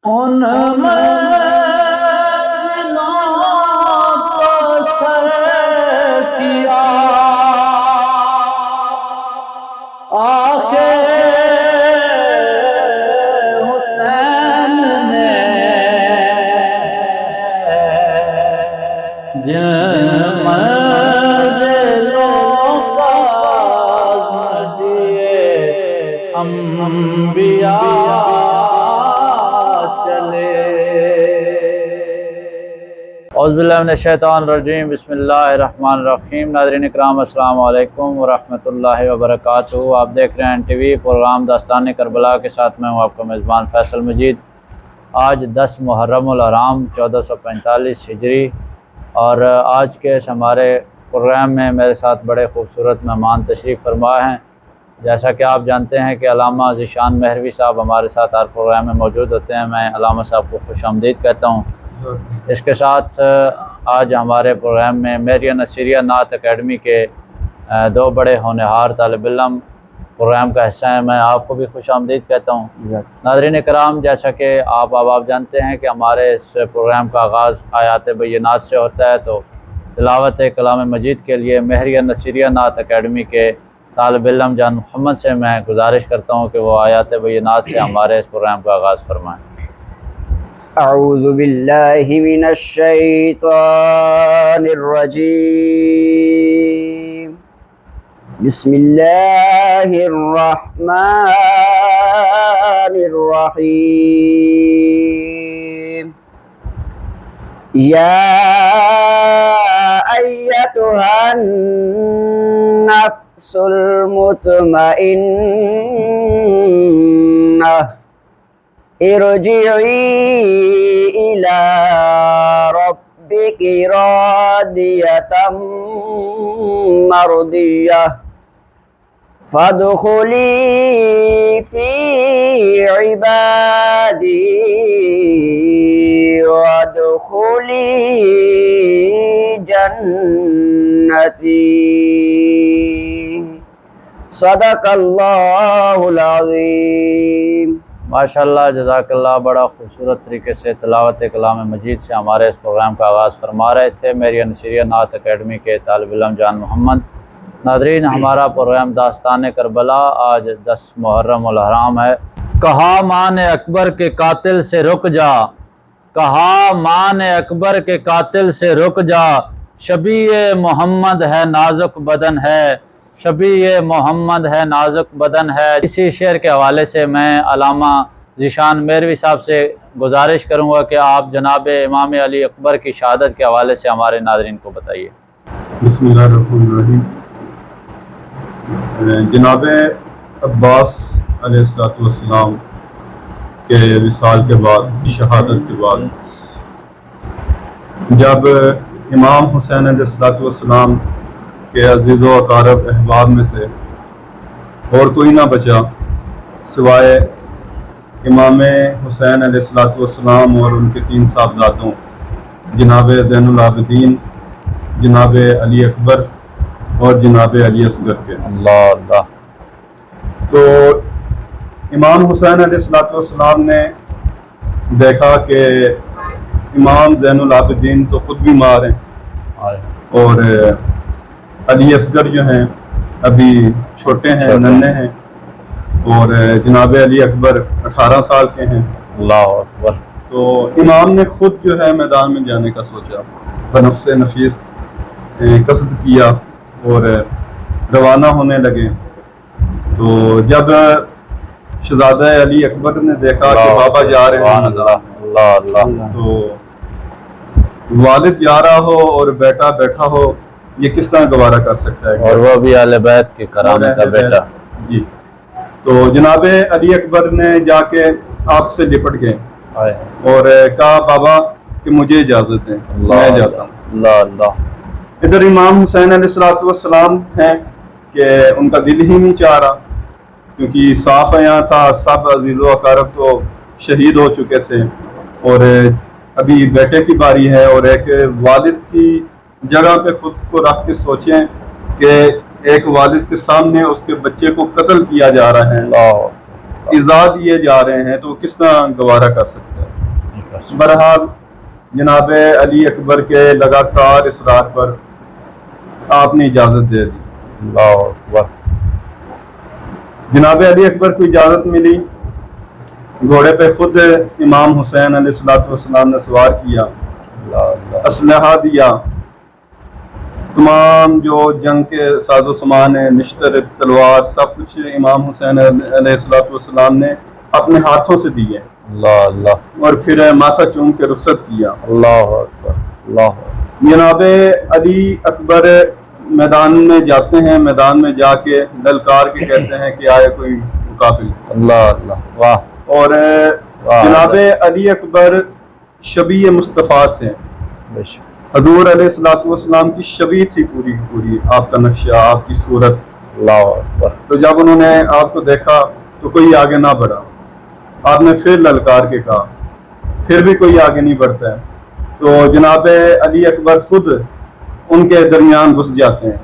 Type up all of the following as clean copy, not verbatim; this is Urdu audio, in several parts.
ان منزلوں کو سر کیا آخر حسین نے، جن منزلوں کا عزم دیے انبیاء چلے۔ اعوذ باللہ من الشیطان الرجیم، بسم اللہ الرحمن الرحیم۔ ناظرین اکرام، السلام علیکم ورحمۃ اللہ وبرکاتہ۔ آپ دیکھ رہے ہیں ٹی وی پروگرام داستان کربلا کے ساتھ میں ہوں آپ کا میزبان فیصل مجید۔ آج 10 محرم الحرام 1445 ہجری، اور آج کے اس ہمارے پروگرام میں میرے ساتھ بڑے خوبصورت مہمان تشریف فرما ہیں۔ جیسا کہ آپ جانتے ہیں کہ علامہ ذیشان مہروی صاحب ہمارے ساتھ ہر پروگرام میں موجود ہوتے ہیں۔ میں علامہ صاحب کو خوش آمدید کہتا ہوں۔ اس کے ساتھ آج ہمارے پروگرام میں میریا نصیریہ نعت اکیڈمی کے 2 بڑے ہونہار طالب علم پروگرام کا حصہ ہیں۔ میں آپ کو بھی خوش آمدید کہتا ہوں۔ ناظرین کرام، جیسا کہ آپ جانتے ہیں کہ ہمارے اس پروگرام کا آغاز آیات بینات سے ہوتا ہے، تو تلاوت کلام مجید کے لیے میریا نصیریہ نعت اکیڈمی کے طالب علم جان محمد سے میں گزارش کرتا ہوں کہ وہ آیات بینات سے ہمارے اس پروگرام کا آغاز فرمائیں۔ اعوذ باللہ من الشیطان الرجیم، بسم اللہ الرحمن الرحیم۔ یا ایتھا النفس المطمئنہ ارجعی الی ربک راضیۃ مرضیہ فادخلی فی عبادی وادخلی جنتی۔ صدق اللہ العظیم۔ ماشاءاللہ، جزاک اللہ۔ بڑا خوبصورت طریقے سے تلاوت کلام مجید سے ہمارے اس پروگرام کا آغاز فرما رہے تھے میریا نصیریہ نعت اکیڈمی کے طالب علم جان محمد۔ ناظرین، ہمارا پروگرام داستان کربلا آج 10 محرم الحرام ہے۔ کہا مان اکبر کے قاتل سے رک جا، کہا مان اکبر کے قاتل سے رک جا، شبیہ محمد ہے نازک بدن ہے، شبیہ محمد ہے نازک بدن ہے۔ اسی شعر کے حوالے سے میں علامہ ذیشان مہروی صاحب سے گزارش کروں گا کہ آپ جناب امام علی اکبر کی شہادت کے حوالے سے ہمارے ناظرین کو بتائیے۔ بسم اللہ الرحمن الرحیم۔ جناب عباس علیہ السلام کے وصال کے بعد، شہادت کے بعد، جب امام حسین علیہ السلام کے عزیز و اقارب احباب میں سے اور کوئی نہ بچا سوائے امام حسین علیہ السلام اور ان کے 3 صاحبزادوں جناب زین العابدین، جناب علی اکبر اور جناب علی اصغر کے۔ اللہ اللہ۔ تو امام حسین علیہ السلام نے دیکھا کہ امام زین العابدین تو خود بیمار ہیں اور علی اصغر جو ہیں ابھی چھوٹے ہیں، ننھے ہیں، اور جناب علی اکبر 18 سال کے ہیں۔ اللہ اکبر۔ تو امام نے خود جو ہے میدان میں جانے کا سوچا، بنفس نفیس قصد کیا اور روانہ ہونے لگے۔ تو جب شہزادہ علی اکبر نے دیکھا کہ بابا جا رہے ہیں، اللہ اللہ، تو والد جا رہا ہو اور بیٹا بیٹھا ہو، یہ کس طرح گوارا کر سکتا ہے؟ اور وہ بھی اہل بیت کے کرامے کا بیٹا۔ جی، تو جناب علی اکبر نے جا کے آپ سے لپٹ گئے اور کہا بابا کہ مجھے اجازت دیں، میں جاتا ہوں۔ اللہ اللہ۔ ادھر امام حسین علیہ السلام ہیں کہ ان کا دل ہی نہیں چاہ رہا، کیونکہ صاف یہاں تھا سب عزیز و اقارب تو شہید ہو چکے تھے، اور ابھی بیٹے کی باری ہے، اور ایک والد کی جگہ پہ خود کو رکھ کے سوچیں کہ ایک والد کے سامنے اس کے بچے کو قتل کیا جا رہا ہے، ایذا دیے جا رہے ہیں، تو کس طرح گوارا کر سکتا ہے؟ بہرحال جناب علی اکبر کے لگاتار اصرار پر آپ نے اجازت دے دی۔ اللہ اکبر۔ جناب علی اکبر کو اجازت ملی، گھوڑے پہ خود امام حسین علیہ السلام نے سوار کیا، اسلحہ دیا، تمام جو جنگ کے ساز و سامان ہیں، نشتر، تلوار، سب کچھ امام حسین علیہ السلام نے اپنے ہاتھوں سے دیے، اللہ اللہ، اور پھر ماتھا چوم کے رخصت کیا۔ اللہ اکبر، اللہ اکبر۔ جناب علی اکبر میدان میں جاتے ہیں، میدان میں جا کے للکار کے کہتے ہیں کہ آئے کوئی مقابل۔ اللہ اللہ، واہ۔ اور جناب علی اکبر شبیہ مصطفیٰ تھے، بے شک۔ حضور علیہ السلام کی شبیہ تھی پوری، آپ کا نقشہ، آپ کی صورت۔ اللہ اکبر۔ تو جب انہوں نے آپ کو دیکھا تو کوئی آگے نہ بڑھا، آپ نے پھر للکار کے کہا، پھر بھی کوئی آگے نہیں بڑھتا ہے، تو جناب علی اکبر خود ان کے درمیان گھس جاتے ہیں،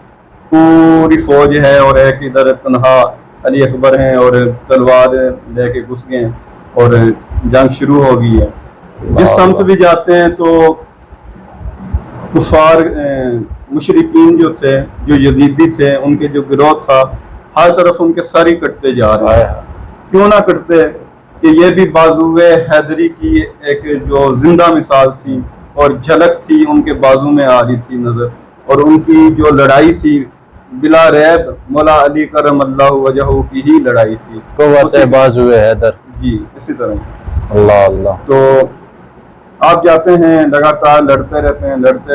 پوری فوج ہے اور ایک ادھر تنہا علی اکبر ہیں اور تلوار لے کے گھس گئے ہیں اور جنگ شروع ہو گئی ہے۔ جس سمت بھی جاتے ہیں تو کفار مشرکین جو تھے، جو یزیدی تھے، ان کے جو گروہ تھا، ہر طرف ان کے سر ہی کٹتے جا رہے ہیں۔ کیوں نہ کٹتے کہ یہ بھی بازوئے حیدری کی ایک جو زندہ مثال تھی اور جھلک تھی ان کے بازو میں آ رہی تھی نظر، اور ان کی جو لڑائی تھی بلا ریب مولا علی کرم اللہ وجہہ کی ہی لڑائی تھی، قوت بازوئے حیدر۔ جی اسی طرح۔ اللہ اللہ۔ تو آپ جاتے ہیں، لگاتار لڑتے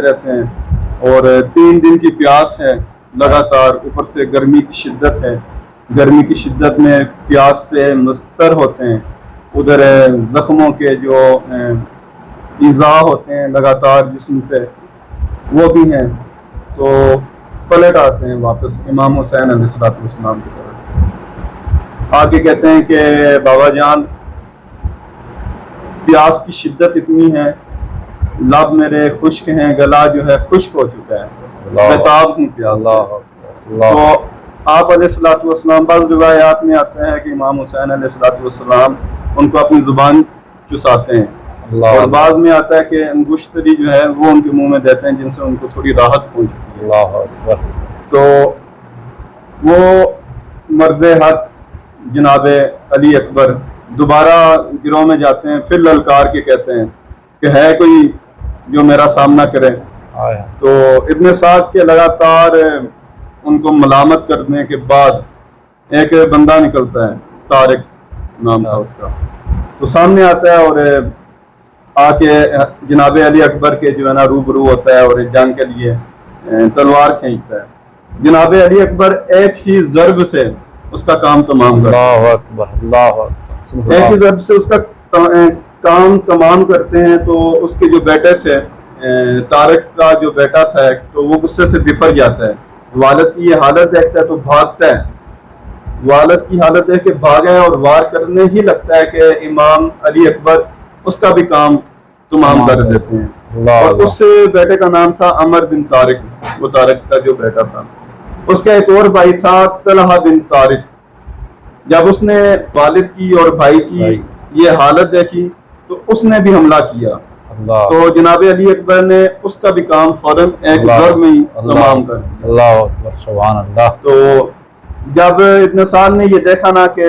رہتے ہیں اور 3 دن کی پیاس ہے لگاتار، اوپر سے گرمی کی شدت ہے، گرمی کی شدت میں پیاس سے مضطر ہوتے ہیں، ادھر زخموں کے جو ایذا ہوتے ہیں لگاتار جسم پہ وہ بھی ہیں، تو پلٹ آتے ہیں واپس امام حسین علیہ السلام کی طرف آ کے کہتے ہیں کہ بابا جان پیاس کی شدت اتنی ہے، لب میرے خشک ہیں، گلا جو ہے خشک ہو چکا ہے، بےتاب ہوں پیاس سے۔ تو آپ علیہ السلام، بعض روایات میں آتا ہے کہ امام حسین علیہ السلام ان کو اپنی زبان چساتے ہیں، اور بعض میں آتا ہے کہ انگشتری جو ہے وہ ان کے منہ میں دیتے ہیں، جن سے ان کو تھوڑی راحت پہنچتی ہے۔ اللہ اکبر۔ تو وہ مرد حق جناب علی اکبر دوبارہ گروہ میں جاتے ہیں، پھر للکار کے کہتے ہیں کہ ہے کوئی جو میرا سامنا کرے۔ تو ابن سعد کے لگاتار ان کو ملامت کرنے کے بعد ایک بندہ نکلتا ہے، طارق نام تھا اس کا، تو سامنے آتا ہے اور آ کے جناب علی اکبر کے جو ہے نا روبرو ہوتا ہے اور جنگ کے لیے تلوار کھینچتا ہے۔ جناب علی اکبر ایک ہی ضرب سے اس کا کام تمام کرتے ہیں، اللہ اکبر، اللہ اکبر، ایک ہی ضرب سے اس کا کام تمام کرتے ہیں۔ تو اس کے جو بیٹے تھے، طارق کا جو بیٹا تھا، تو وہ غصے سے بفر جاتا ہے، والد کی یہ حالت دیکھتا ہے تو بھاگتا ہے، والد کی حالت دیکھ کے بھاگا ہے اور وار کرنے ہی لگتا ہے کہ امام علی اکبر اس کا بھی کام تمام کر دیتے ہیں۔ اور اس بیٹے کا نام تھا عمر بن طارق، وہ طارق کا جو بیٹا تھا۔ اس کا ایک اور بھائی تھا طلحہ بن طارق۔ جب اس نے والد کی اور بھائی کی یہ حالت دیکھی تو اس نے بھی حملہ کیا، تو جناب علی اکبر نے اس کا بھی کام فوراً ایک ضرب میں ہی تمام کر دیا۔ اللہ اکبر، سبحان اللہ۔ تو جب ابن سعد نے یہ دیکھا نا کہ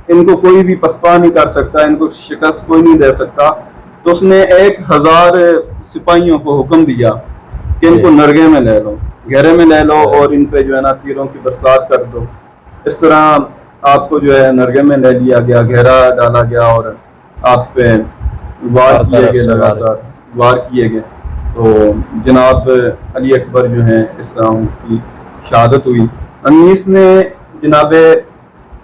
ان کو کوئی بھی پسپا نہیں کر سکتا، ان کو شکست کوئی نہیں دے سکتا، تو اس نے 1000 سپاہیوں کو حکم دیا کہ ان کو نرگے میں لے لو، گھیرے میں لے لو، اور ان پہ جو ہے نا تیروں کی برسات کر دو۔ اس طرح آپ کو جو ہے نرگے میں لے لیا گیا، گھیرا ڈالا گیا اور آپ پہ وار کیے گئے، لگاتار وار کیے گئے۔ تو جناب علی اکبر جو ہیں اس طرح ان کی شہادت ہوئی۔ انیس نے جناب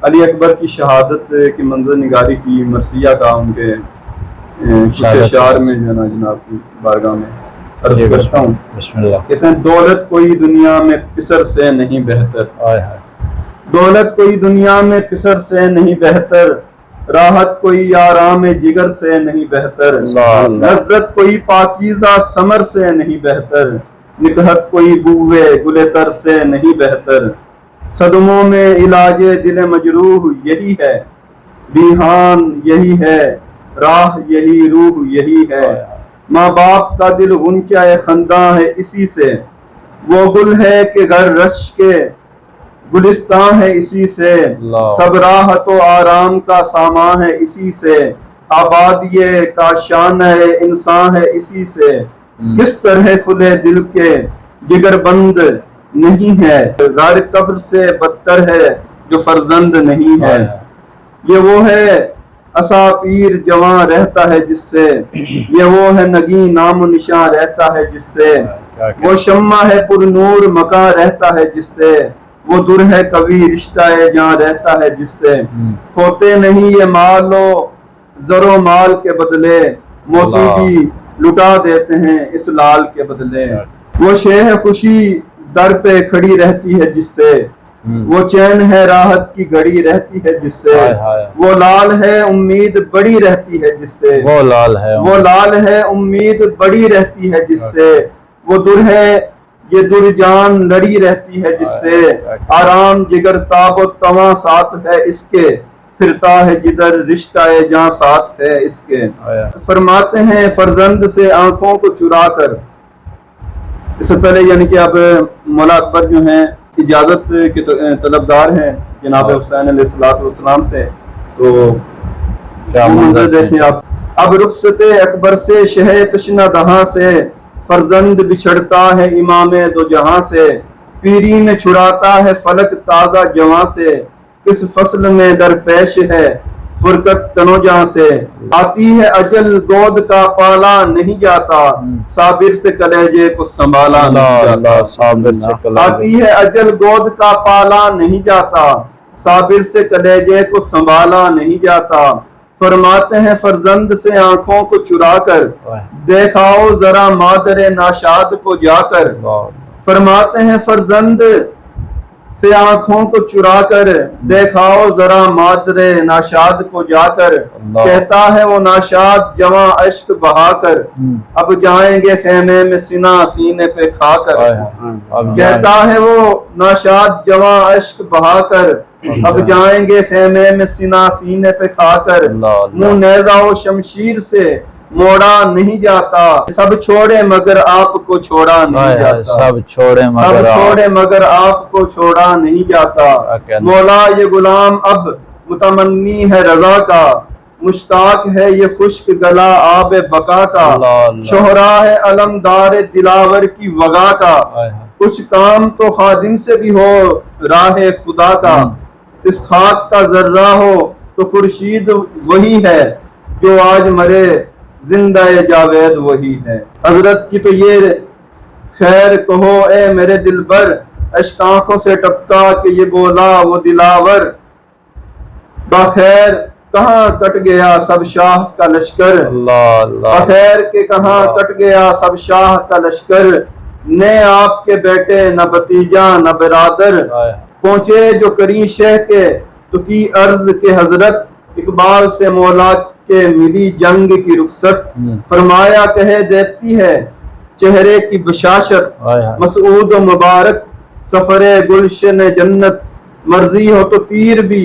علی اکبر کی شہادت کی منظر نگاری کی، مرثیہ کا ان کے شعر میں جو ہے نا جناب کی بارگاہ میں عرض کرتا ہوں۔ بسم اللہ۔ کہتے ہیں دولت کوئی دنیا میں پسر سے نہیں بہتر، دولت کوئی دنیا میں پسر سے نہیں بہتر، راحت کوئی آرام جگر سے نہیں بہتر، لذت کوئی پاکیزہ ثمر سے نہیں بہتر، نکہت کوئی بوئے گل تر سے نہیں بہتر، صدموں میں علاج دل مجروح یہی ہے، ریحان یہی ہے، راہ یہی روح یہی ہے، ماں باپ کا دل غنچہ خنداں ہے اسی سے، وہ گل ہے کہ گھر رش کے گلستان ہے اسی سے، سب راحت و آرام کا سامان ہے اسی سے، آبادی کاشان ہے انسان ہے اسی سے، کس طرح کھلے دل کے جگر بند نہیں ہے، غار قبر سے بدتر ہے جو فرزند نہیں ہے، یہ وہ ہے اسا پیر جوان رہتا ہے جس سے، یہ وہ ہے نگیں نام و نشاں رہتا ہے جس سے، وہ شمع ہے پر نور مکاں رہتا ہے جس سے، وہ در ہے کبھی رشتہ جہاں رہتا ہے جس سے، کھوتے نہیں یہ مال و زر و مال کے بدلے، موتی بھی لٹا دیتے ہیں اس لال کے بدلے، وہ شے ہے خوشی در پہ کھڑی رہتی ہے جس سے، وہ چین ہے راحت کی گھڑی رہتی ہے جس سے، وہ لال ہے امید بڑی رہتی ہے جس سے، وہ لال ہے امید بڑی رہتی ہے جس سے، وہ در ہے یہ در جان لڑی رہتی ہے جس سے، آرام جگر تاب و تواں ساتھ ہے اس کے، پھرتا ہے جدھر رشتہ جہاں ساتھ ہے اس کے، فرماتے ہیں فرزند سے آنکھوں کو چرا کر، اس سے پہلے یعنی کہ اب مولا اکبر جو ہیں اجازت کے طلبگار ہیں جناب حسین علیہ السلام سے، تو کیا منظر دیکھیں آپ، اب رخصت اکبر سے شہ تشنہ دہاں سے، فرزند بچھڑتا ہے امام دو جہاں سے، پیری میں چھڑاتا ہے فلک تازہ جواں سے، کس فصل میں درپیش ہے فرقت تنو جہاں سے، آتی ہے اجل گود کا پالا نہیں جاتا، صابر سے کلیجے کو سنبھالا نہیں جاتا، آتی ہے اجل گود کا پالا نہیں جاتا، صابر سے کلیجے کو سنبھالا نہیں جاتا، فرماتے ہیں فرزند سے آنکھوں کو چرا کر دیکھاؤ ذرا مادر ناشاد کو جا کر، فرماتے ہیں فرزند سے آنکھوں کو چرا کر دیکھاؤ ذرا مادر ناشاد کو جا کر، کہتا ہے وہ ناشاد جواں اشک بہا کر، اب جائیں گے خیمے میں سینہ سینے پہ کھا کر، کہتا ہے وہ ناشاد جواں اشک بہا کر، اب جائیں گے خیمے میں سینہ سینے پہ کھا کر، منہ نیزہ و شمشیر سے موڑا نہیں جاتا، سب چھوڑے مگر آپ کو چھوڑا نہیں جاتا، سب چھوڑے مگر آپ کو چھوڑا نہیں جاتا، مولا یہ غلام اب متمنی ہے رضا کا، مشتاق ہے یہ خشک گلا آب بقا کا، شہرا ہے علمدار دلاور کی وغا کا، کچھ کام تو خادم سے بھی ہو راہ خدا کا، اس خاک کا ذرہ ہو تو خورشید وہی ہے جو آج مرے زندہ جاوید وہی ہے، حضرت کی تو یہ خیر کہو اے میرے دل بر، اشک آنکھوں سے ٹپکا کہ یہ بولا وہ دلاور، بخیر کہاں کٹ گیا سب شاہ کا لشکر، بخیر کہ کہاں کٹ گیا سب شاہ کا لشکر، نے آپ کے بیٹے نہ بھتیجا نہ برادر، پہنچے جو کری شہ کے تو کی عرض کے حضرت، اقبال سے مولا کے ملی جنگ کی رخصت، فرمایا کہہ دیتی ہے چہرے کی بشاشت، مسعود و مبارک سفر گلشن جنت، مرضی ہو تو تیر بھی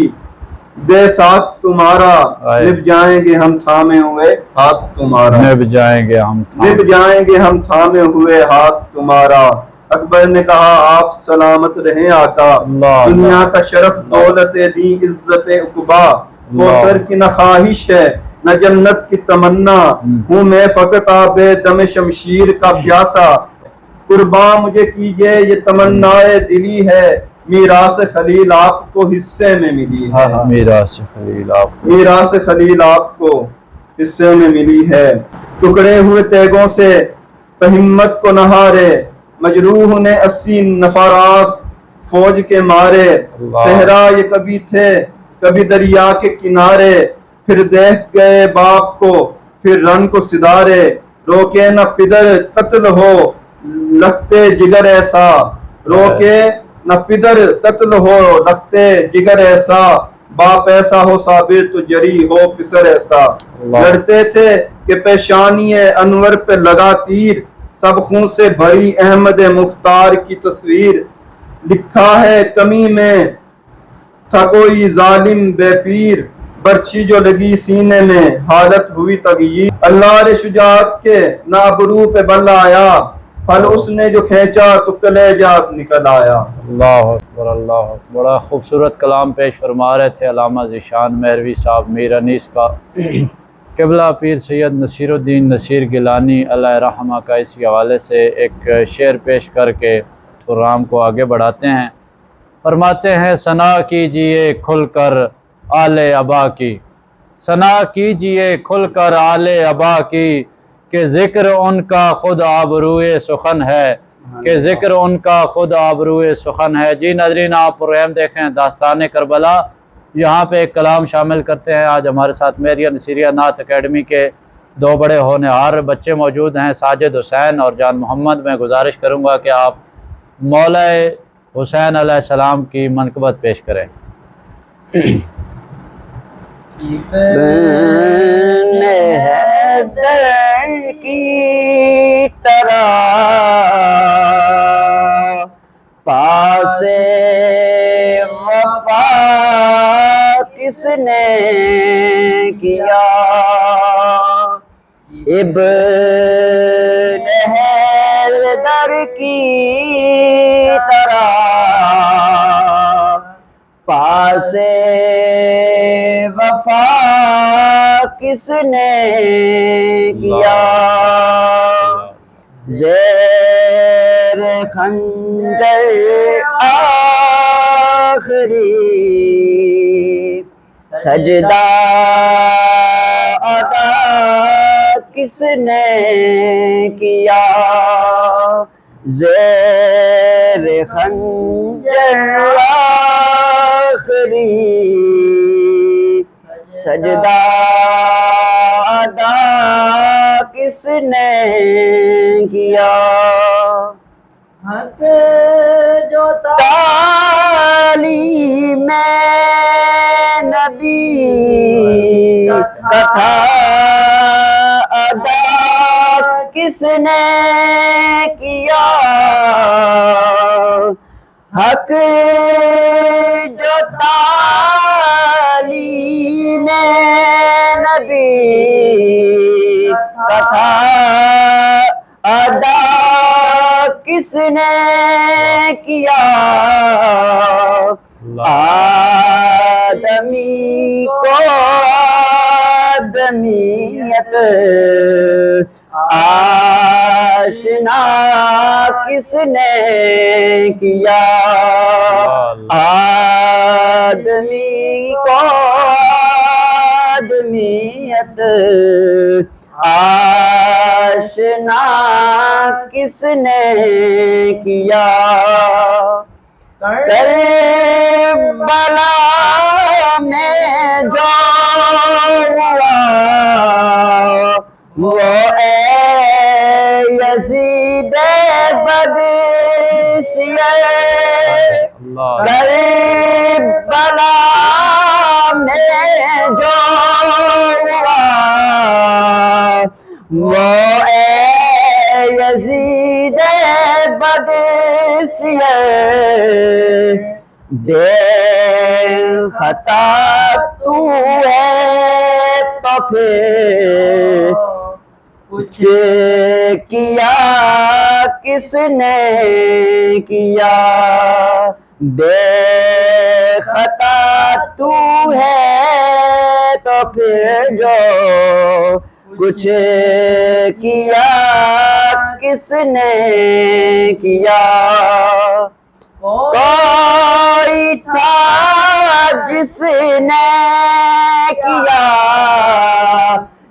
دے ساتھ تمہارا، نب جائیں گے ہم تھامے ہوئے ہاتھ تمہارا، نب جائیں گے ہم تھامے ہوئے ہاتھ تمہارا، اکبر نے کہا آپ سلامت رہیں آقا، دنیا کا شرف دولت دی عزت عقبا، کوثر کی نہ خواہش ہے نہ جنت کی تمنا، ہوں میں فقط آب دم شمشیر کا پیاسا، قرباں مجھے کیجئے یہ تمنائے دلی ہے، میراث خلیل آپ کو حصے میں ملی ہے، میراث خلیل آپ کو حصے میں ملی ہے، ٹکڑے ہوئے تیگوں سے ہمت کو نہارے، مجروح نے 80 نفراس فوج کے مارے، صحرا یہ کبھی تھے کبھی دریا کے کنارے، پھر دیکھ گئے باپ کو پھر رن کو سدارے، روکے نہ پدر قتل ہو لگتے جگر ایسا، روکے نہ پدر قتل ہو لگتے جگر ایسا، باپ ایسا ہو صابر تو جری ہو پسر ایسا، لڑتے تھے کہ پیشانی انور پہ لگا تیر، سب خون سے بھری احمد مختار کی تصویر، لکھا ہے کمی میں تھا کوئی ظالم بے پیر، پرچی جو لگی سینے میں حالت ہوئی تغییر، اللہ شجاعت کے نابرو پہ بل آیا، پھل اس نے جو کھینچا تو کلیجہ نکل آیا۔ اللہ اکبر اللہ اکبر۔ بڑا خوبصورت کلام پیش فرما رہے تھے علامہ ذیشان مہروی صاحب میر انیس کا۔ قبلہ پیر سید نصیر الدین نصیر گیلانی علیہ رحمہ کا اسی حوالے سے ایک شعر پیش کر کے پروگرام کو آگے بڑھاتے ہیں۔ فرماتے ہیں ثنا کیجئے کھل کر آل ابا کی، ثنا کیجئے کھل کر آل ابا کی، کہ ذکر ان کا خود آبروئے سخن ہے، کہ ذکر ان کا خود آبروئے سخن ہے۔ جی ناظرین، آپ پروگرام دیکھ رہے ہیں داستان کربلا۔ یہاں پہ ایک کلام شامل کرتے ہیں۔ آج ہمارے ساتھ میریہ نصیریہ نعت اکیڈمی کے دو بڑے ہونہار بچے موجود ہیں، ساجد حسین اور جان محمد۔ میں گزارش کروں گا کہ آپ مولا حسین علیہ السلام کی منقبت پیش کریں۔ بن حیدر کی طرح پاس وفا کس نے کیا، ابن حیدر کی طرح پاس وفا کس نے کیا، زیر خنجر آخری سجدہ ادا کس نے کیا، زیر خنجر آخری سجدہ ادا کس نے کیا، حق جو تعلیم نبی کا تھا ادا کس نے کیا، حق جو تعلیم نبی کا تھا ادا کس نے کیا، آدمی کو آدمیت آشنا کس نے کیا، آدمی کو آدمیت آشنا کس نے کیا، کربلا میں جو ہوا وہ اے یزید بدسیہ، کربلا میں جو ہوا وہ اے یزید بدسیہ، بے خطا تو ہے تو پھر کچھ کیا کس نے کیا، بے خطا تو ہے تو پھر جو کچھ کیا کس نے کیا، کوئی تھا جس نے کیا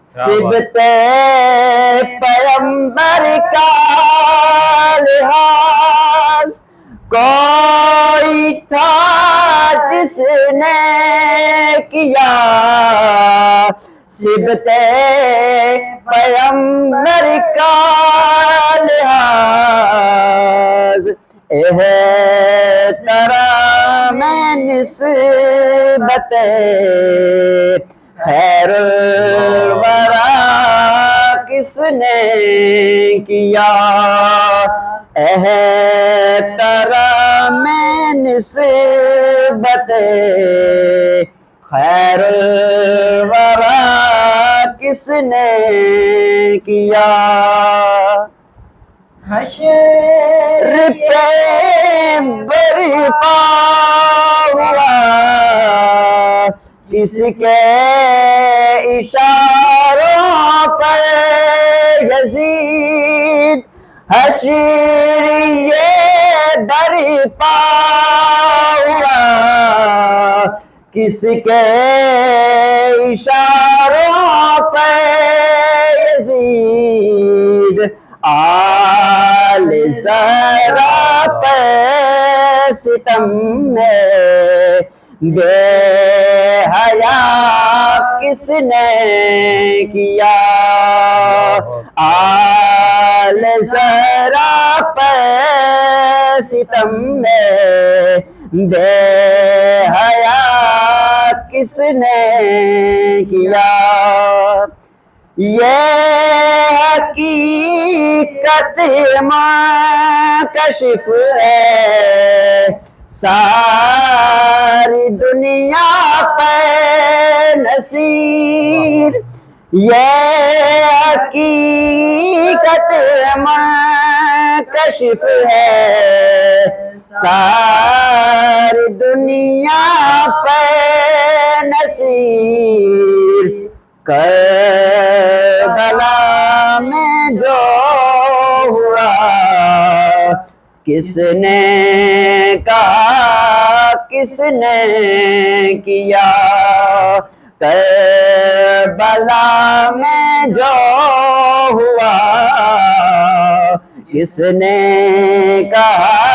صبت پیغمبر کا لحاظ، کوئی تھا جس نے کیا صبت پیغمبر کا لحاظ، احترام نسبت خیر الورا کس نے کیا، احترام نسبت خیر الورا کس نے کیا حشر پہ برپا ہوا کس کے اشاروں پر یزید حشر یہ برپا ہوا کس کے اشاروں پر یزید آل زہرا پہ ستم میں بے حیا کس نے کیا آل زہرا پہ ستم میں بے حیا کس نے کیا یہ حقیقت منکشف ہے ساری دنیا پہ نصیر یہ حقیقت منکشف ہے ساری دنیا پہ نصیر کربلا میں جو ہوا کس نے کہا کس نے کیا کربلا میں جو ہوا کس نے کہا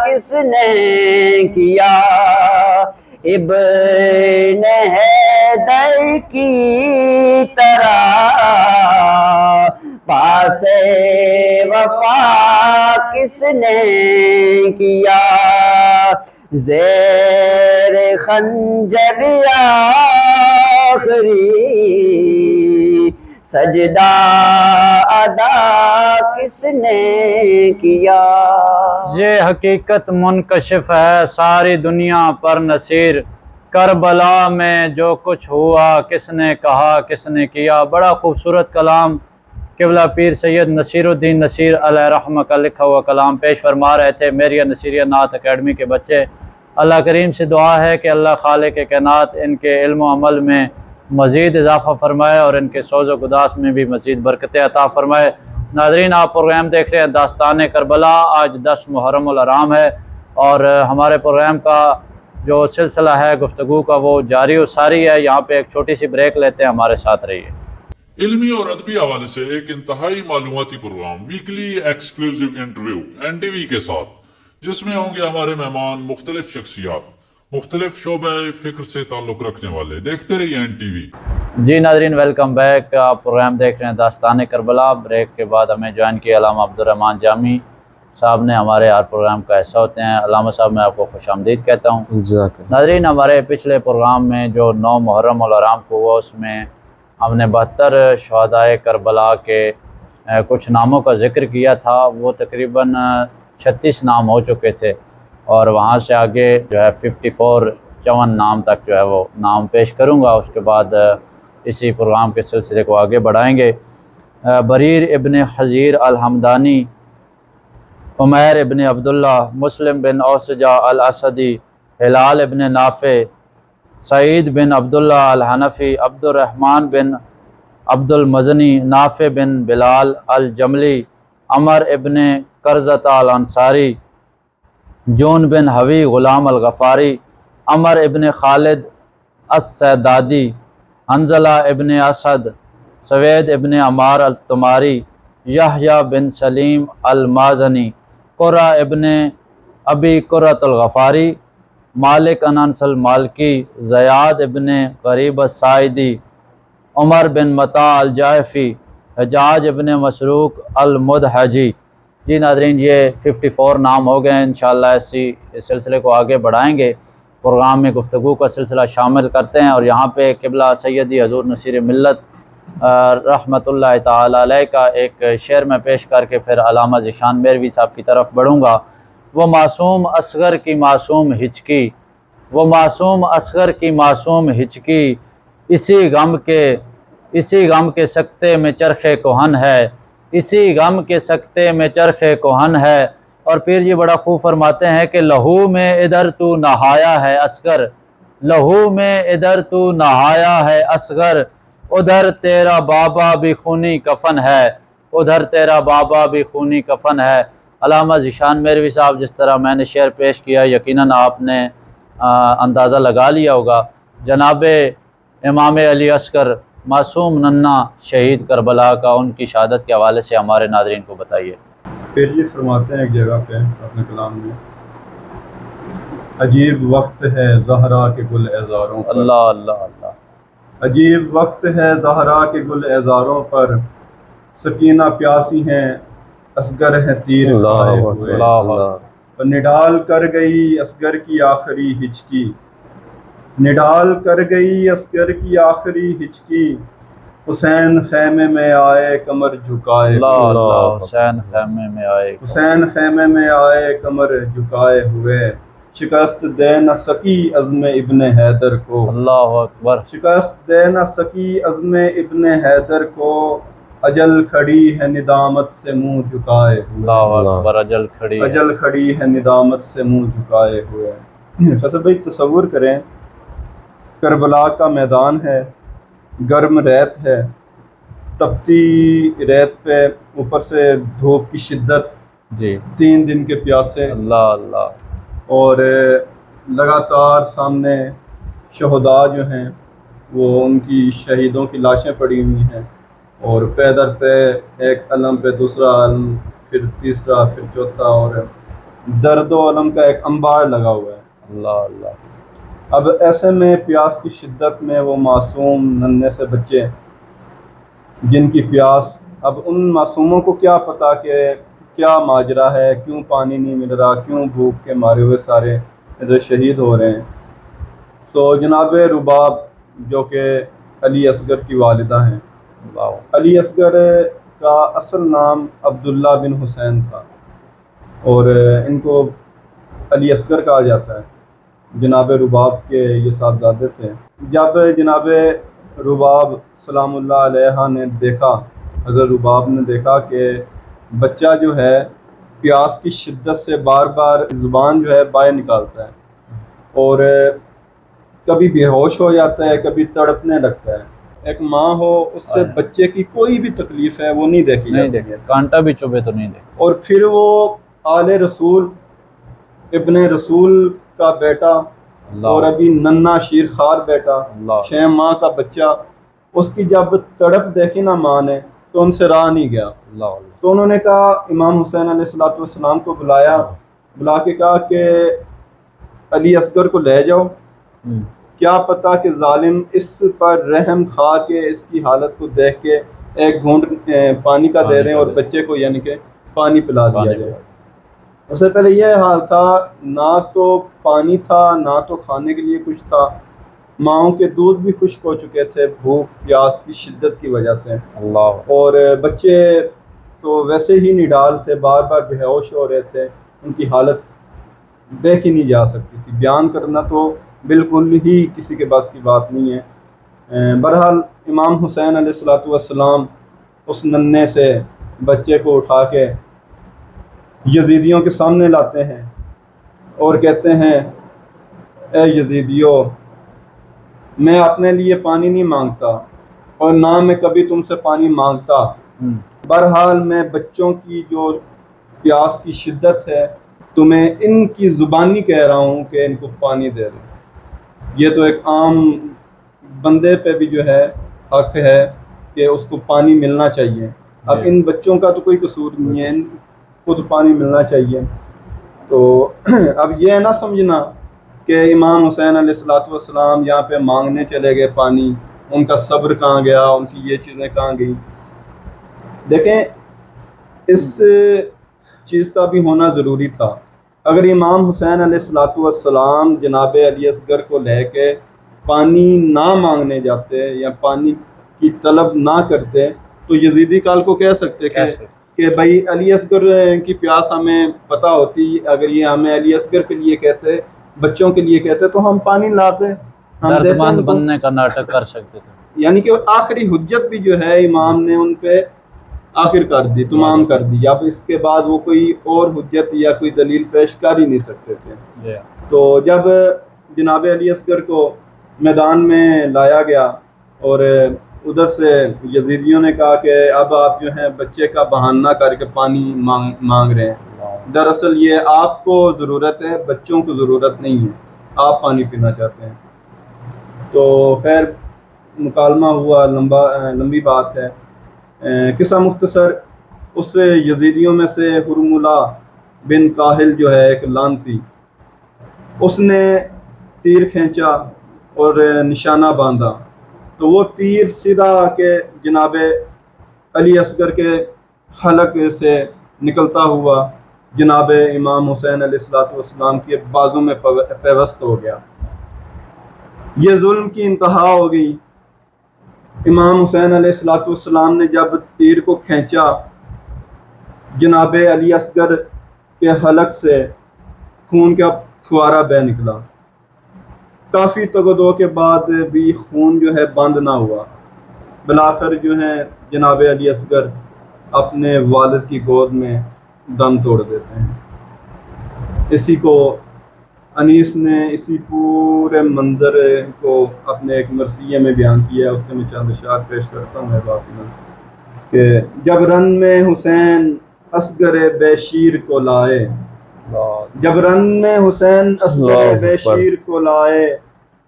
کس نے کیا ابن حیدر کی طرح پاس وفا کس نے کیا زیر خنجر آخری سجدہ ادا کس نے کیا یہ حقیقت منکشف ہے ساری دنیا پر نصیر کربلا میں جو کچھ ہوا کس نے کہا کس نے کیا بڑا خوبصورت کلام قبلہ پیر سید نصیر الدین نصیر علیہ رحمہ کا لکھا ہوا کلام پیش فرما رہے تھے میری نصیریہ نعت اکیڈمی کے بچے اللہ کریم سے دعا ہے کہ اللہ خالق کائنات ان کے علم و عمل میں مزید اضافہ فرمائے اور ان کے سوز و گداس میں بھی مزید برکتیں عطا فرمائے ناظرین آپ پروگرام دیکھ رہے ہیں داستان کربلا آج 10 محرم الحرام ہے اور ہمارے پروگرام کا جو سلسلہ ہے گفتگو کا وہ جاری و ساری ہے یہاں پہ ایک چھوٹی سی بریک لیتے ہیں ہمارے ساتھ رہیے علمی اور ادبی حوالے سے ایک انتہائی معلوماتی programme weekly exclusive interview NTV کے ساتھ جس میں ہوں گے ہمارے مہمان مختلف شخصیات مختلف شعبہ فکر سے تعلق رکھنے والے دیکھتے رہیے NTV جی ناظرین ویلکم بیک آپ پروگرام دیکھ رہے ہیں داستان کربلا بریک کے بعد ہمیں جوائن کیا علامہ عبدالرحمن جامی صاحب نے ہمارے ہر پروگرام کا حصہ ہوتے ہیں علامہ صاحب میں آپ کو خوش آمدید کہتا ہوں ناظرین ہمارے پچھلے پروگرام میں جو 9 محرم الحرام کو ہوا اس میں ہم نے 72 شہدائے کربلا کے کچھ ناموں کا ذکر کیا تھا وہ تقریباً 36 نام ہو چکے تھے اور وہاں سے آگے جو ہے 54 نام تک جو ہے وہ نام پیش کروں گا اس کے بعد اسی پروگرام کے سلسلے کو آگے بڑھائیں گے بریر ابن حزیر الحمدانی عمیر ابن عبداللہ مسلم بن اوسجہ الاسدی ہلال ابن نافع سعید بن عبداللہ الحنفی عبد الرحمن بن عبد المزنی نافع بن بلال الجملی عمر ابن قرظہ الانصاری جون بن حوی غلام الغفاری عمر ابن خالد السیدادی حنظلہ ابن اسد سوید ابن عمار التماری یحییٰ بن سلیم المازنی قرہ ابن ابی قرۃ الغفاری مالک انس المالکی زیاد ابن غریب الساعدی عمر بن مطاع الجائفی حجاج ابن مسروق المدحجی جی ناظرین یہ 54 نام ہو گئے ہیں انشاءاللہ اسی سلسلے کو آگے بڑھائیں گے پروگرام میں گفتگو کا سلسلہ شامل کرتے ہیں اور یہاں پہ قبلہ سیدی حضور نصیر ملت رحمۃ اللہ تعالی علیہ کا ایک شعر میں پیش کر کے پھر علامہ ذیشان میروی صاحب کی طرف بڑھوں گا وہ معصوم اصغر کی معصوم ہچکی وہ معصوم اصغر کی معصوم ہچکی، اسی غم کے سکتے میں چرخ کہن ہے، اسی غم کے سکتے میں چرخ کہن ہے۔ اور پھر یہ بڑا خوب فرماتے ہیں کہ لہو میں ادھر تو نہایا ہے اصغر، لہو میں ادھر تو نہایا ہے اصغر، ادھر تیرا بابا بھی خونی کفن ہے، ادھر تیرا بابا بھی خونی کفن ہے۔ علامہ ذیشان میروی صاحب جس طرح میں نے شعر پیش کیا، یقیناً آپ نے اندازہ لگا لیا ہوگا، جناب امام علی اصغر معصوم ننھا شہید کربلا کا، ان کی شہادت کے حوالے سے ہمارے ناظرین کو بتائیے۔ پھر یہ فرماتے ہیں ایک جگہ پہ اپنے کلام میں، عجیب وقت ہے زہرا کے گل اعزاروں پر، اللہ اللہ اللہ، عجیب وقت ہے زہرا کے گل اعزاروں پر، سکینہ پیاسی ہیں اصغر ہے تیر کھائے ہوئے، اور نڈال کر گئی اصغر کی آخری ہچکی، نڈال کر گئی اصغر کی آخری ہچکی، حسین خیمے میں آئے کمر جھکائے، اللہ اللہ، حسین خیمے میں آئے، حسین خیمے میں آئے کمر جھکائے ہوئے، شکست دے نہ سکی عزم ابن حیدر کو، اللہ اکبر، شکست دے نہ سکی عزم ابن حیدر کو، اجل کھڑی ہے ندامت سے منہ جھکائے ہوئے، اللہ اکبر، اجل کھڑی ہے، اجل کھڑی ہے ندامت سے منہ جھکائے ہوئے۔ فیصل بھائی تصور کریں، کربلا کا میدان ہے، گرم ریت ہے، تپتی ریت پہ اوپر سے دھوپ کی شدت، جی 3 دن کے پیاسے، اللہ اللہ، اور لگاتار سامنے شہداء جو ہیں وہ ان کی شہیدوں کی لاشیں پڑی ہوئی ہیں، اور پے در پہ ایک علم پہ دوسرا علم، پھر تیسرا، پھر چوتھا، اور درد و علم کا ایک انبار لگا ہوا ہے۔ اللہ اللہ، اب ایسے میں پیاس کی شدت میں وہ معصوم ننھے سے بچے جن کی پیاس، اب ان معصوموں کو کیا پتا کہ کیا ماجرا ہے، کیوں پانی نہیں مل رہا، کیوں بھوک کے مارے ہوئے سارے ادھر شہید ہو رہے ہیں۔ تو جناب رباب جو کہ علی اصغر کی والدہ ہیں، علی اصغر کا اصل نام عبداللہ بن حسین تھا، اور ان کو علی اصغر کہا جاتا ہے۔ جناب رباب کے یہ صاحبزادے تھے۔ جب جناب رباب سلام اللہ علیہ نے دیکھا، حضرت رباب نے دیکھا کہ بچہ جو ہے پیاس کی شدت سے بار بار زبان جو ہے باہر نکالتا ہے، اور کبھی بے ہوش ہو جاتا ہے، کبھی تڑپنے لگتا ہے۔ ایک ماں ہو، اس سے بچے کی کوئی بھی تکلیف ہے وہ نہیں دیکھی جاتی ہے، کانٹا بھی چبھے تو نہیں دیکھا۔ اور پھر وہ آل رسول، ابن رسول کا بیٹا، اور ابھی ننھا شیر خوار بیٹا، 6 ماہ کا بچہ، اس کی جب تڑپ دیکھی نا ماں نے تو ان سے راہ نہیں گیا، تو انہوں نے کہا، امام حسین علیہ السلام کو بلایا، بلا کے کہا کہ علی اصغر کو لے جاؤ، کیا پتا کہ ظالم اس پر رحم کھا کے اس کی حالت کو دیکھ کے ایک گھونٹ پانی کا دے دیں اور بچے کو یعنی کہ پانی پلا دیا جائے۔ اس سے پہلے یہ حال تھا، نہ تو پانی تھا، نہ تو کھانے کے لیے کچھ تھا، ماؤں کے دودھ بھی خشک ہو چکے تھے بھوک پیاس کی شدت کی وجہ سے، اور بچے تو ویسے ہی نڈال تھے، بار بار بے ہوش ہو رہے تھے، ان کی حالت دیکھی نہیں جا سکتی تھی، بیان کرنا تو بالکل ہی کسی کے بس کی بات نہیں ہے۔ بہرحال امام حسین علیہ السلام اس ننھے سے بچے کو اٹھا کے یزیدیوں کے سامنے لاتے ہیں اور کہتے ہیں، اے یزیدیو، میں اپنے لیے پانی نہیں مانگتا اور نہ میں کبھی تم سے پانی مانگتا، بہرحال میں بچوں کی جو پیاس کی شدت ہے تمہیں ان کی زبانی کہہ رہا ہوں کہ ان کو پانی دے دو۔ یہ تو ایک عام بندے پہ بھی جو ہے حق ہے کہ اس کو پانی ملنا چاہیے، اب ان بچوں کا تو کوئی قصور نہیں ہے، ان کو تو پانی ملنا چاہیے۔ تو اب یہ نہ سمجھنا کہ امام حسین علیہ السلام یہاں پہ مانگنے چلے گئے پانی، ان کا صبر کہاں گیا، ان کی یہ چیزیں کہاں گئی۔ دیکھیں، اس چیز کا بھی ہونا ضروری تھا۔ اگر امام حسین علیہ السلام جناب علی اصغر کو لے کے پانی نہ مانگنے جاتے یا پانی کی طلب نہ کرتے تو یزیدی کال کو کہہ سکتے کہ بھائی علی اصغر کی پیاس ہمیں پتہ ہوتی، اگر یہ ہمیں علی اصغر کے لیے کہتے بچوں کے لیے کہتے تو ہم پانی لاتے، ہم درد دیتے مند ان کو۔ بننے کا ناٹک کر سکتے تھے۔ یعنی کہ آخری حجت بھی جو ہے امام نے ان پہ آخر کر دی، تمام کر دی، اب اس کے بعد وہ کوئی اور حجت یا کوئی دلیل پیش کر ہی نہیں سکتے تھے۔ جی تو جب جناب علی اصغر کو میدان میں لایا گیا اور ادھر سے یزیدیوں نے کہا کہ اب آپ جو ہیں بچے کا بہانہ کر کے پانی مانگ رہے ہیں، دراصل یہ آپ کو ضرورت ہے، بچوں کو ضرورت نہیں ہے، آپ پانی پینا چاہتے ہیں۔ تو خیر مکالمہ ہوا، لمبی بات ہے، قصہ مختصر، اس یزیدیوں میں سے حرملہ بن کاہل جو ہے ایک لانتی، اس نے تیر کھینچا اور نشانہ باندھا، تو وہ تیر سیدھا آ کے جناب علی اصغر کے حلق سے نکلتا ہوا جناب امام حسین علیہ السلام کے بازو میں پیوست ہو گیا۔ یہ ظلم کی انتہا ہو گئی۔ امام حسین علیہ السلام نے جب تیر کو کھینچا، جناب علی اصغر کے حلق سے خون کا فوارہ بہ نکلا۔ کافی تگ و دو کے بعد بھی خون جو ہے بند نہ ہوا۔ بالآخر جو ہے جناب علی اصغر اپنے والد کی گود میں دم توڑ دیتے ہیں۔ اسی کو انیس نے اسی پورے منظر کو اپنے ایک مرثیے میں بیان کیا ہے، اس کے میں چند اشعار پیش کرتا ہوں باقی میں، کہ جب رن میں حسین اصغر بے شیر کو لائے، جب رن میں حسین اصغر بے شیر کو لائے،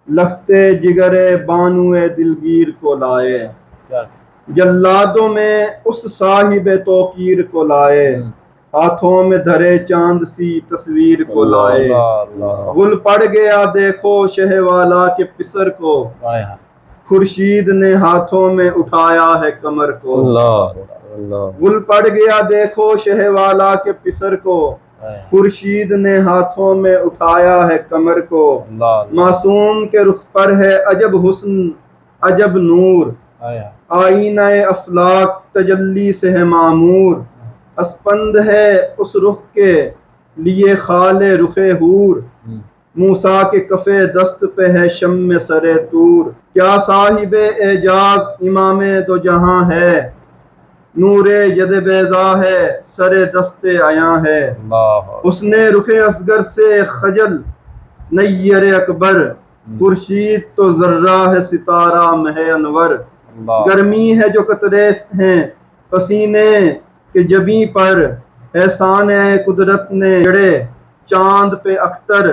لختے جگر بانو دلگیر کو لائے، جلادوں میں اس صاحب توقیر کو لائے، ہاتھوں میں دھرے چاند سی تصویر کو لائے، گل پڑ گیا دیکھو شہ والا کے پسر کو، خورشید نے ہاتھوں میں اٹھایا ہے کمر کو، گل پڑ گیا دیکھو شہ والا کے پسر کو، خورشید نے ہاتھوں میں اٹھایا ہے کمر کو، معصوم کے رخ پر ہے عجب حسن عجب نور، آئینہ افلاک تجلی سے ہے معمور، اسپند ہے اس رخ کے لیے خال رخ حور، موسیٰ کے کف دست پہ ہے شم سر طور، کیا صاحب اعجاز امام دو جہاں ہے، نور ید بیضا ہے سر دست عیاں ہے، اس نے رخ اصغر سے خجل نیر اکبر، خورشید تو ذرہ ہے ستارہ مہ انور، گرمی ہے جو قطرے ہیں پسینے کے جبیں پر، احسان قدرت نے جڑے چاند پہ اختر،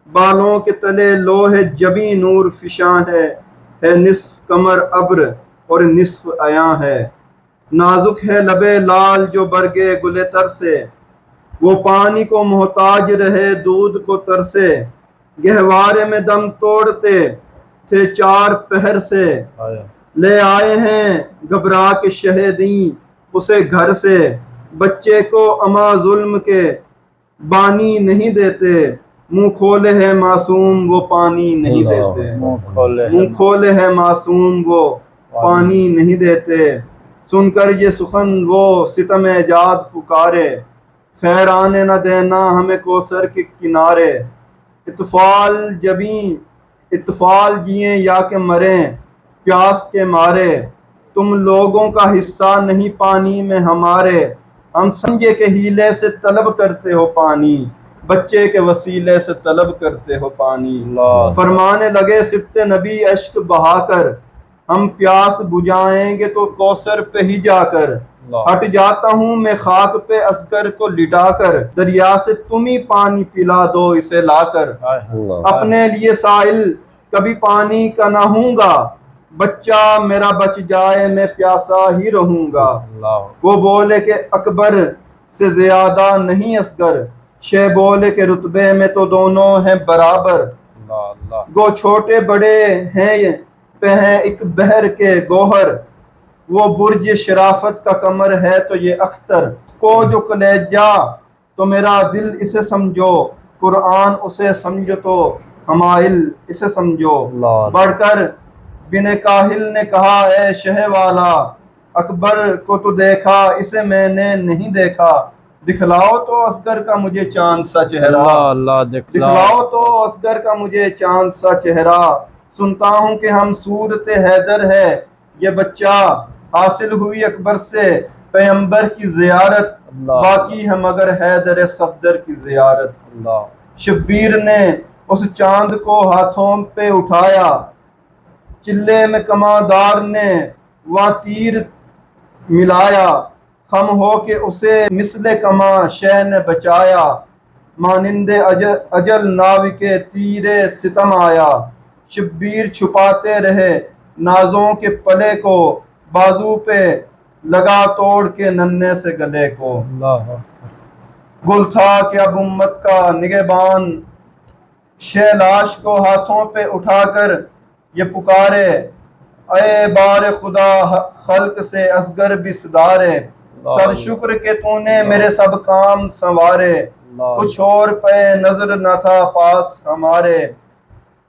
بالوں کے تلے لوح جبیں نور فشاں ہے نصف کمر ابر اور نصف عیاں ہے، نازک ہے لبے لال جو برگے گلے تر سے، وہ پانی کو محتاج رہے دودھ کو ترسے، گہوارے میں دم توڑتے تھے چار پہر سے، لے آئے ہیں گھبرا کے شہیدیں اسے گھر سے، بچے کو اما ظلم کے بانی نہیں دیتے، منہ کھولے ہے معصوم وہ پانی نہیں دیتے، منہ کھولے ہے معصوم وہ پانی نہیں دیتے، سن کر یہ سخن وہ ستم ایجاد پکارے، خیر آنے نہ دینا ہمیں کوثر کے کنارے، اطفال جبیں اطفال جئیں یا کہ مریں پیاس کے مارے، تم لوگوں کا حصہ نہیں پانی میں ہمارے، ہم سنجے کے ہیلے سے طلب کرتے ہو پانی، بچے کے وسیلے سے طلب کرتے ہو پانی، فرمانے لگے سبط نبی اشک بہا کر، ہم پیاس بجھائیں گے تو کوثر پہ ہی جا کر، ہٹ جاتا ہوں میں خاک پہ اصغر کو لٹا کر، دریا سے تم ہی پانی پلا دو اسے لا کر، اپنے لیے سائل کبھی پانی کا نہ ہوں گا، بچہ میرا بچ جائے میں پیاسا ہی رہوں گا، وہ بولے کہ اکبر سے زیادہ نہیں اصغر، شہ بولے کہ رتبے میں تو دونوں ہیں برابر، گو چھوٹے بڑے ہیں پہ ہیں ایک بحر کے گوہر، وہ برج شرافت کا کمر ہے تو یہ اختر، کو جو کلیجہ تو میرا دل اسے سمجھو، قرآن اسے سمجھو تو حمائل اسے سمجھو، بڑھ کر بن کاہل نے کہا اے شہ والا، اکبر کو تو دیکھا اسے میں نے نہیں دیکھا، دکھلاؤ تو اصغر کا مجھے چاند سا چہرہ، اللہ اللہ دکھلاؤ تو اصغر کا مجھے چاند سا چہرہ، سنتا ہوں کہ ہم صورت حیدر ہے یہ بچہ، حاصل ہوئی اکبر سے پیغمبر کی زیارت، اللہ باقی ہے مگر حیدر صفدر کی زیارت۔ اللہ شبیر نے اس چاند کو ہاتھوں پہ اٹھایا، چلے میں کماندار نے وہ تیر ملایا، خم ہو کے اسے مثل کماں شہ نے بچایا، مانند اجل ناو کے تیرے ستم آیا، شبیر چھپاتے رہے نازوں کے پلے کو، بازو پہ لگا توڑ کے ننھے سے گلے کو۔ اللہ گل تھا کہ اب امت کا نگہبان، شہ لاش کو ہاتھوں پہ اٹھا کر یہ پکارے، اے بار خدا خلق سے اصغر بھی صدارے، سر شکر کہ تو نے میرے سب کام سنوارے، کچھ اور پہ نظر نہ تھا پاس ہمارے،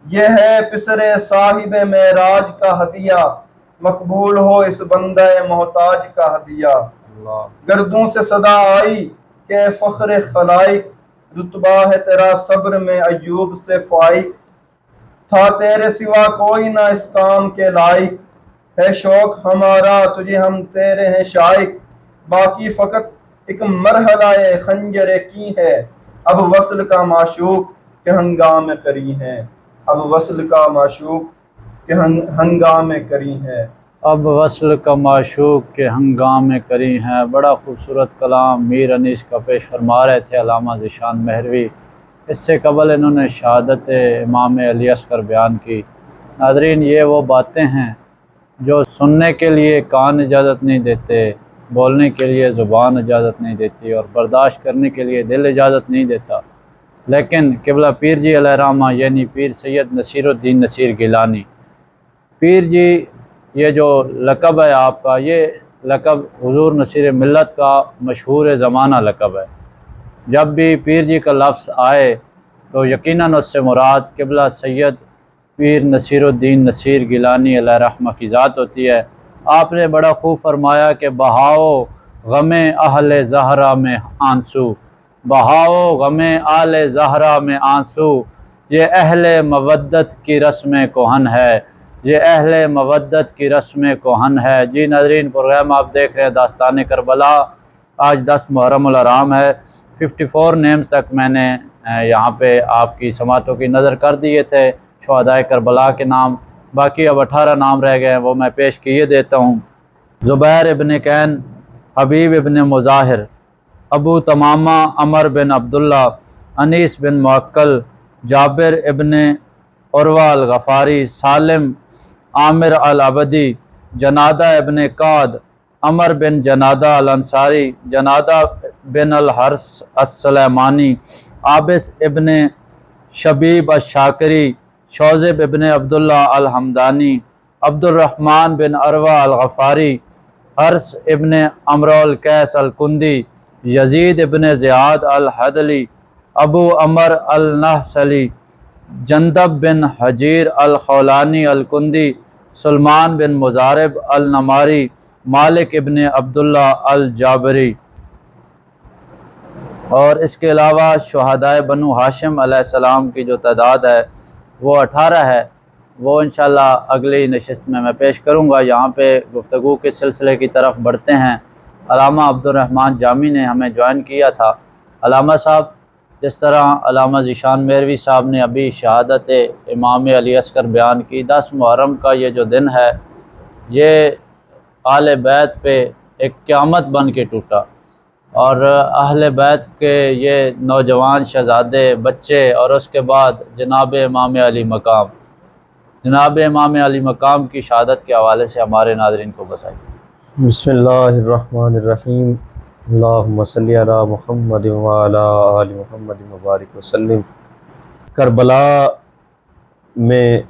یہ ہے پسر صاحب معراج کا ہدیہ، مقبول ہو اس بندہ محتاج کا ہدیہ۔ گردوں سے صدا آئی کہ فخر خلائق، رتبہ ہے تیرا صبر میں ایوب سے فائق، تھا تیرے سوا کوئی نہ اس کام کے لائق، ہے شوق ہمارا تجھے ہم تیرے ہیں شائق، باقی فقط ایک مرحلہ خنجر کی ہے، اب وصل کا معشوق کہ ہنگامے کری ہیں، اب وصل کا معشوق کہ ہنگامے کری ہیں۔ اب وصل کا معشوق کے ہنگامے کری ہیں۔ بڑا خوبصورت کلام میر انیس کا پیش فرما رہے تھے علامہ ذیشان مہروی۔ اس سے قبل انہوں نے شہادت امام علی اصغر بیان کی۔ ناظرین، یہ وہ باتیں ہیں جو سننے کے لیے کان اجازت نہیں دیتے، بولنے کے لیے زبان اجازت نہیں دیتی، اور برداشت کرنے کے لیے دل اجازت نہیں دیتا، لیکن قبلہ پیر جی علیہ رحمہ یعنی پیر سید نصیر الدین نصیر گیلانی، پیر جی یہ جو لقب ہے آپ کا، یہ لقب حضور نصیر ملت کا مشہور زمانہ لقب ہے۔ جب بھی پیر جی کا لفظ آئے تو یقیناً اس سے مراد قبلہ سید پیر نصیر الدین نصیر گیلانی علیہ رحمہ کی ذات ہوتی ہے۔ آپ نے بڑا خوب فرمایا کہ بہاؤ غم اہل زہرا میں آنسو، بہاؤ غم اہل زہرا میں آنسو، یہ اہل مودت کی رسم کہن ہے، یہ اہل مودت کی رسم کہن ہے۔ جی ناظرین، پروگرام آپ دیکھ رہے ہیں داستان کربلا۔ آج 10 محرم الحرام ہے۔ 54 نیمز تک میں نے یہاں پہ آپ کی سماعتوں کی نظر کر دیے تھے شہدائے کربلا کے نام، باقی اب 18 نام رہ گئے ہیں، وہ میں پیش کیے دیتا ہوں۔ زبیر ابن کین، حبیب ابن مظاہر، ابو تمامہ عمر بن عبداللہ، انیس بن معقل، جابر ابن عروہ الغفاری، سالم عامر العبدی، جنادہ ابن قعد، عمر بن جنادہ الانصاری، جنادہ بن الحرس السلیمانی، عابس ابن شبیب الشاکری، شوذب ابن عبداللہ الحمدانی، عبد الرحمن بن عروہ الغفاری، حرس ابن عمرو القیس الکندی، یزید ابن زیاد الحدلی، ابو عمر النحسلی، جندب بن حجیر الخولانی الکندی، سلمان بن مزارب النماری، مالک ابن عبداللہ الجابری۔ اور اس کے علاوہ شہدائے بنو ہاشم علیہ السلام کی جو تعداد ہے وہ 18 ہے، وہ انشاءاللہ اگلی نشست میں پیش کروں گا۔ یہاں پہ گفتگو کے سلسلے کی طرف بڑھتے ہیں۔ علامہ عبد الرحمن جامی نے ہمیں جوائن کیا تھا۔ علامہ صاحب، جس طرح علامہ ذیشان مہروی صاحب نے ابھی شہادت امام علی اصغر بیان کی، 10 محرم کا یہ جو دن ہے، یہ اہل بیت پہ ایک قیامت بن کے ٹوٹا، اور اہل بیت کے یہ نوجوان شہزادے، بچے، اور اس کے بعد جناب امام علی مقام، جناب امام علی مقام کی شہادت کے حوالے سے ہمارے ناظرین کو بتائیے۔ بسم اللہ الرحمن الرحیم، اللہم صلی علی محمد وعلی آل محمد مبارک وسلم۔ کربلا میں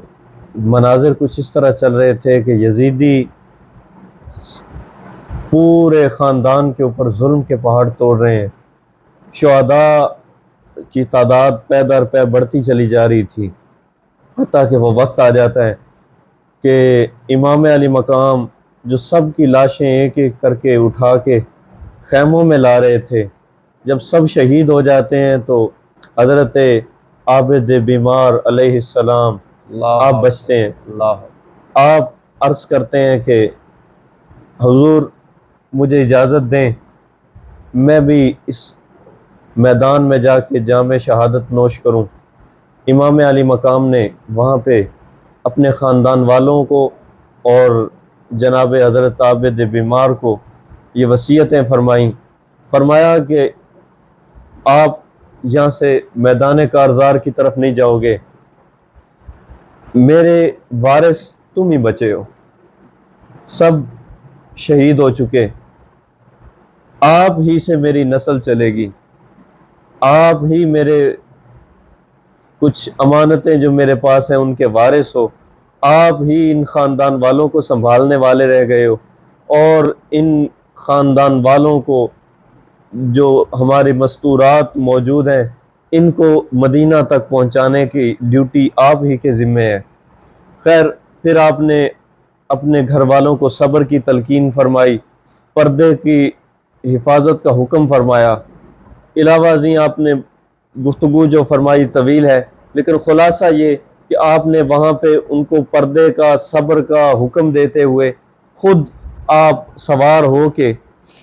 مناظر کچھ اس طرح چل رہے تھے کہ یزیدی پورے خاندان کے اوپر ظلم کے پہاڑ توڑ رہے ہیں، شہداء کی تعداد پے در پے بڑھتی چلی جا رہی تھی، حتیٰ کہ وہ وقت آ جاتا ہے کہ امام علی مقام جو سب کی لاشیں ایک ایک کر کے اٹھا کے خیموں میں لا رہے تھے، جب سب شہید ہو جاتے ہیں تو حضرت عابد بیمار علیہ السلام آپ بچتے ہیں۔ آپ عرض کرتے ہیں کہ حضور مجھے اجازت دیں میں بھی اس میدان میں جا کے جام شہادت نوش کروں۔ امام علی مقام نے وہاں پہ اپنے خاندان والوں کو اور جناب حضرت عابد بیمار کو یہ وصیتیں فرمائیں۔ فرمایا کہ آپ یہاں سے میدان کارزار کی طرف نہیں جاؤ گے، میرے وارث تم ہی بچے ہو، سب شہید ہو چکے، آپ ہی سے میری نسل چلے گی، آپ ہی میرے کچھ امانتیں جو میرے پاس ہیں ان کے وارث ہو، آپ ہی ان خاندان والوں کو سنبھالنے والے رہ گئے ہو، اور ان خاندان والوں کو جو ہمارے مستورات موجود ہیں ان کو مدینہ تک پہنچانے کی ڈیوٹی آپ ہی کے ذمہ ہے۔ خیر پھر آپ نے اپنے گھر والوں کو صبر کی تلقین فرمائی، پردے کی حفاظت کا حکم فرمایا، علاوہ ازیں آپ نے گفتگو جو فرمائی طویل ہے، لیکن خلاصہ یہ کہ آپ نے وہاں پہ ان کو پردے کا صبر کا حکم دیتے ہوئے خود آپ سوار ہو کے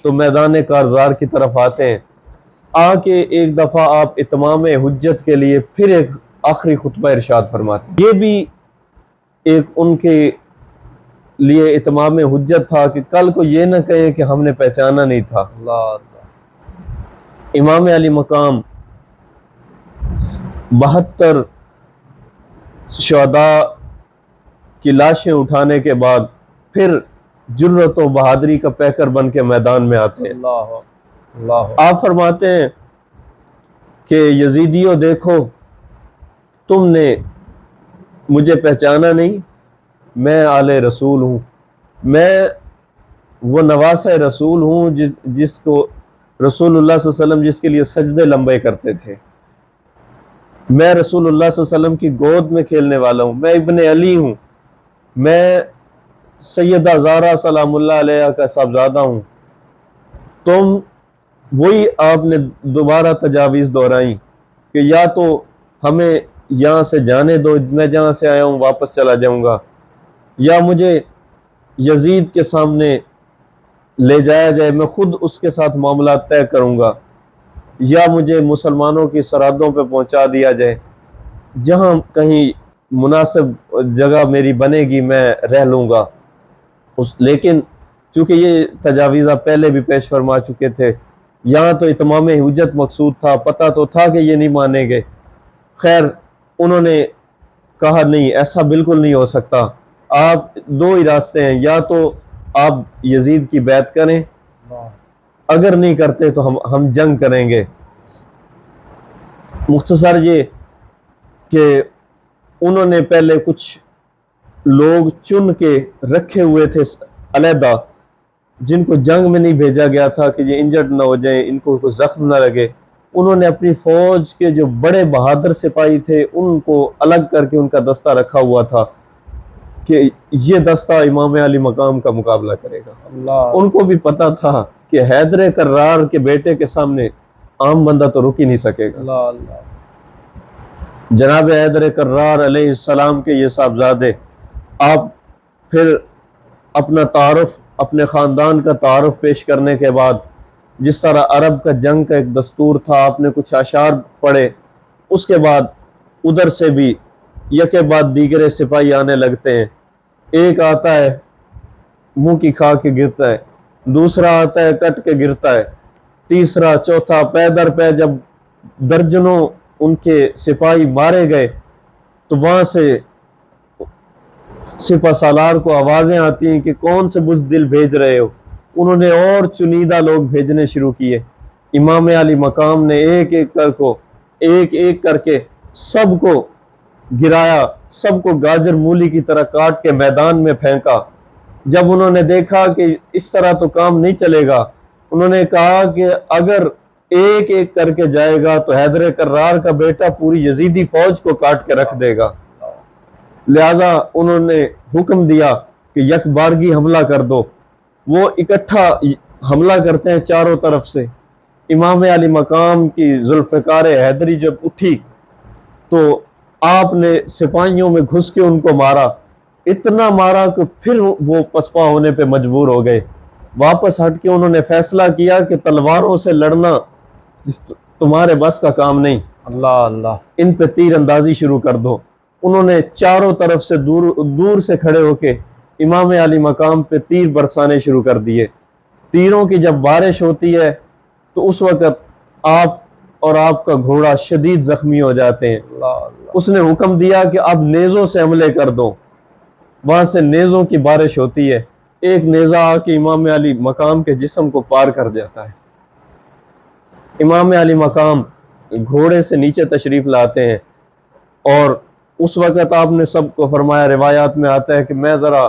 تو میدان کارزار کی طرف آتے ہیں۔ آ کے ایک دفعہ آپ اتمام حجت کے لیے پھر ایک آخری خطبہ ارشاد فرماتے ہیں۔ یہ بھی ایک ان کے لیے اتمام حجت تھا کہ کل کو یہ نہ کہیں کہ ہم نے پہچانا نہیں تھا۔ امام علی مقام 72 شہداء کی لاشیں اٹھانے کے بعد پھر جرت و بہادری کا پیکر بن کے میدان میں آتے ہیں۔ آپ فرماتے ہیں کہ یزیدیوں دیکھو تم نے مجھے پہچانا نہیں، میں آل رسول ہوں، میں وہ نواسہ رسول ہوں جس کو رسول اللہ صلی اللہ علیہ وسلم جس کے لیے سجدے لمبے کرتے تھے، میں رسول اللہ صلی اللہ علیہ وسلم کی گود میں کھیلنے والا ہوں، میں ابن علی ہوں، میں سیدہ زہرا سلام اللہ علیہ کا صاحبزادہ ہوں۔ تم وہی آپ نے دوبارہ تجاویز دہرائیں کہ یا تو ہمیں یہاں سے جانے دو، میں جہاں سے آیا ہوں واپس چلا جاؤں گا، یا مجھے یزید کے سامنے لے جایا جائے، میں خود اس کے ساتھ معاملات طے کروں گا، یا مجھے مسلمانوں کی سرحدوں پہ پہنچا دیا جائے، جہاں کہیں مناسب جگہ میری بنے گی میں رہ لوں گا۔ لیکن چونکہ یہ تجاویزہ پہلے بھی پیش فرما چکے تھے، یہاں تو اتمام حجت مقصود تھا، پتہ تو تھا کہ یہ نہیں مانیں گے۔ خیر انہوں نے کہا نہیں، ایسا بالکل نہیں ہو سکتا، آپ دو ہی راستے ہیں، یا تو آپ یزید کی بیعت کریں، اگر نہیں کرتے تو ہم جنگ کریں گے۔ مختصر یہ کہ انہوں نے پہلے کچھ لوگ چن کے رکھے ہوئے تھے علیحدہ، جن کو جنگ میں نہیں بھیجا گیا تھا کہ یہ انجرڈ نہ ہو جائیں، ان کو کوئی زخم نہ لگے۔ انہوں نے اپنی فوج کے جو بڑے بہادر سپاہی تھے ان کو الگ کر کے ان کا دستہ رکھا ہوا تھا کہ یہ دستہ امام علی مقام کا مقابلہ کرے گا۔ ان کو بھی پتا تھا کہ حیدر کرار کے بیٹے کے سامنے عام بندہ تو رک ہی نہیں سکے گا۔ جناب حیدر کرار علیہ السلام کے یہ صاحبزادے، آپ پھر اپنا تعارف، اپنے خاندان کا تعارف پیش کرنے کے بعد، جس طرح عرب کا جنگ کا ایک دستور تھا، آپ نے کچھ اشعار پڑھے، اس کے بعد ادھر سے بھی یکے بعد دیگرے سپاہی آنے لگتے ہیں، ایک آتا ہے منہ کی کھا کے گرتا ہے، دوسرا آتا ہے کٹ کے گرتا ہے، تیسرا چوتھا، پے در پے جب درجنوں ان کے سپاہی مارے گئے تو وہاں سے سپہ سالار کو آوازیں آتی ہیں کہ کون سے بزدل بھیج رہے ہو۔ انہوں نے اور چنیدہ لوگ بھیجنے شروع کیے۔ امام علی مقام نے ایک ایک کر کے سب کو گرایا، سب کو گاجر مولی کی طرح کاٹ کے میدان میں پھینکا۔ جب انہوں نے دیکھا کہ اس طرح تو کام نہیں چلے گا، انہوں نے کہا کہ اگر ایک ایک کر کے جائے گا تو حیدر کرار کا بیٹا پوری یزیدی فوج کو کاٹ کے رکھ دے گا۔ لہٰذا انہوں نے حکم دیا کہ یک بارگی حملہ کر دو۔ وہ اکٹھا حملہ کرتے ہیں چاروں طرف سے۔ امام علی مقام کی ذوالفقار حیدری جب اٹھی تو آپ نے سپاہیوں میں گھس کے ان کو مارا، اتنا مارا کہ پھر وہ پسپا ہونے پہ مجبور ہو گئے۔ واپس ہٹ کے انہوں نے فیصلہ کیا کہ تلواروں سے لڑنا تمہارے بس کا کام نہیں، اللہ اللہ، ان پہ تیر اندازی شروع کر دو۔ انہوں نے چاروں طرف سے دور سے کھڑے ہو کے امام علی مقام پہ تیر برسانے شروع کر دیے۔ تیروں کی جب بارش ہوتی ہے تو اس وقت آپ اور آپ کا گھوڑا شدید زخمی ہو جاتے ہیں۔ اس نے حکم دیا کہ اب نیزوں سے حملے کر دو، وہاں سے نیزوں کی بارش ہوتی ہے، ایک نیزہ آ کے امام علی مقام کے جسم کو پار کر جاتا ہے۔ امام علی مقام گھوڑے سے نیچے تشریف لاتے ہیں اور اس وقت آپ نے سب کو فرمایا، روایات میں آتا ہے کہ میں ذرا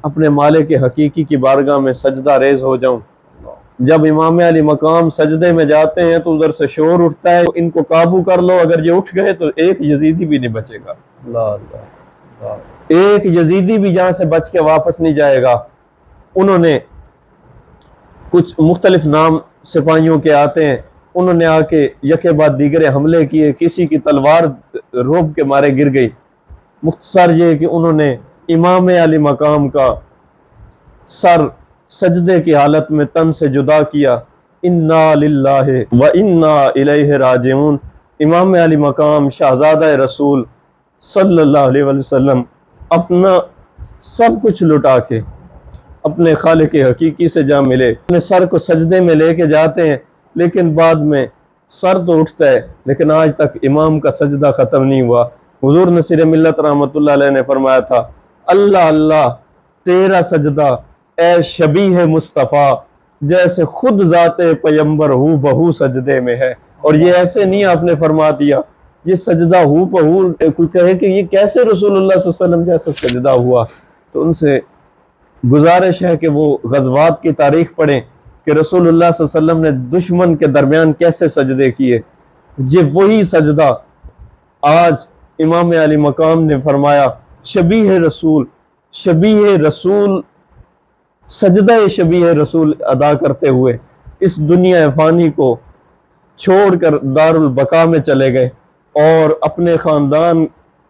اپنے مالک حقیقی کی بارگاہ میں سجدہ ریز ہو جاؤں۔ جب امام علی مقام سجدے میں جاتے ہیں تو ادھر سے شور اٹھتا ہے، ان کو قابو کر لو، اگر یہ اٹھ گئے تو ایک یزیدی بھی نہیں بچے گا، اللہ اللہ، ایک یزیدی بھی یہاں سے بچ کے واپس نہیں جائے گا۔ انہوں نے کچھ مختلف نام سپاہیوں کے آتے ہیں، انہوں نے آ کے یکے بعد دیگرے حملے کیے، کسی کی تلوار روب کے مارے گر گئی۔ مختصر یہ کہ انہوں نے امام علی مقام کا سر سجدے کی حالت میں تن سے جدا کیا۔ انا للہ و انا الیہ راجعون۔ امام علی مقام شہزادہ رسول صلی اللہ علیہ وسلم اپنا سب کچھ لٹا کے اپنے خالق حقیقی سے جا ملے، اپنے سر کو سجدے میں لے کے جاتے ہیں، لیکن بعد میں سر تو اٹھتا ہے لیکن آج تک امام کا سجدہ ختم نہیں ہوا۔ حضور نصیر ملت رحمۃ اللہ علیہ نے فرمایا تھا، اللہ اللہ تیرا سجدہ اے شبیہ مصطفیٰ جیسے خود ذات پیمبر ہو بہو سجدے میں ہے۔ اور یہ ایسے نہیں آپ نے فرما دیا، یہ سجدہ ہو بہو، کوئی کہے کہ یہ کیسے رسول اللہ صلی اللہ علیہ وسلم جیسا سجدہ ہوا، تو ان سے گزارش ہے کہ وہ غزوات کی تاریخ پڑھیں کہ رسول اللہ صلی اللہ علیہ وسلم نے دشمن کے درمیان کیسے سجدے کیے۔ یہ وہی سجدہ آج امام علی مقام نے فرمایا، شبیہ رسول، شبیہ رسول، سجدہ شبیہ رسول ادا کرتے ہوئے اس دنیا فانی کو چھوڑ کر دار البقاء میں چلے گئے اور اپنے خاندان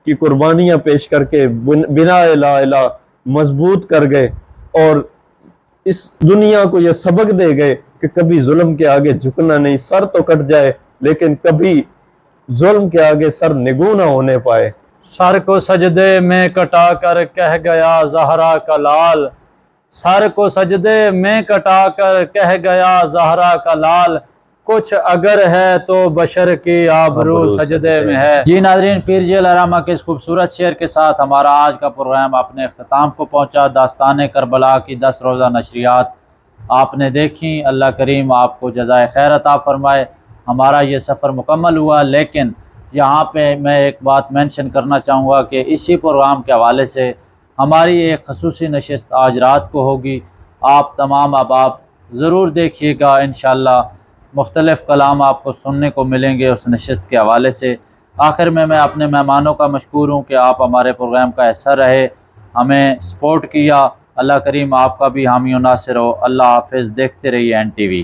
کی قربانیاں پیش کر کے بنا لا الہ مضبوط کر گئے اور اس دنیا کو یہ سبق دے گئے کہ کبھی ظلم کے آگے جھکنا نہیں، سر تو کٹ جائے لیکن کبھی ظلم کے آگے سر نگو نہ ہونے پائے۔ سر کو سجدے میں کٹا کر کہہ گیا زہرا کا لال، سر کو سجدے میں کٹا کر کہہ گیا زہرا کا لال، کچھ اگر ہے تو بشر کی آبرو سجدے میں ہے۔ جی ناظرین، پیر جیل علامہ کے اس خوبصورت شعر کے ساتھ ہمارا آج کا پروگرام اپنے اختتام کو پہنچا۔ داستان کربلا کی 10 روزہ نشریات آپ نے دیکھی، اللہ کریم آپ کو جزائے خیر عطا فرمائے۔ ہمارا یہ سفر مکمل ہوا، لیکن یہاں پہ میں ایک بات مینشن کرنا چاہوں گا کہ اسی پروگرام کے حوالے سے ہماری ایک خصوصی نشست آج رات کو ہوگی، آپ تمام احباب ضرور دیکھیے گا، انشاءاللہ مختلف کلام آپ کو سننے کو ملیں گے اس نشست کے حوالے سے۔ آخر میں اپنے مہمانوں کا مشکور ہوں کہ آپ ہمارے پروگرام کا حصہ رہے، ہمیں سپورٹ کیا، اللہ کریم آپ کا بھی حامی و ناصر ہو۔ اللہ حافظ، دیکھتے رہیے NTV۔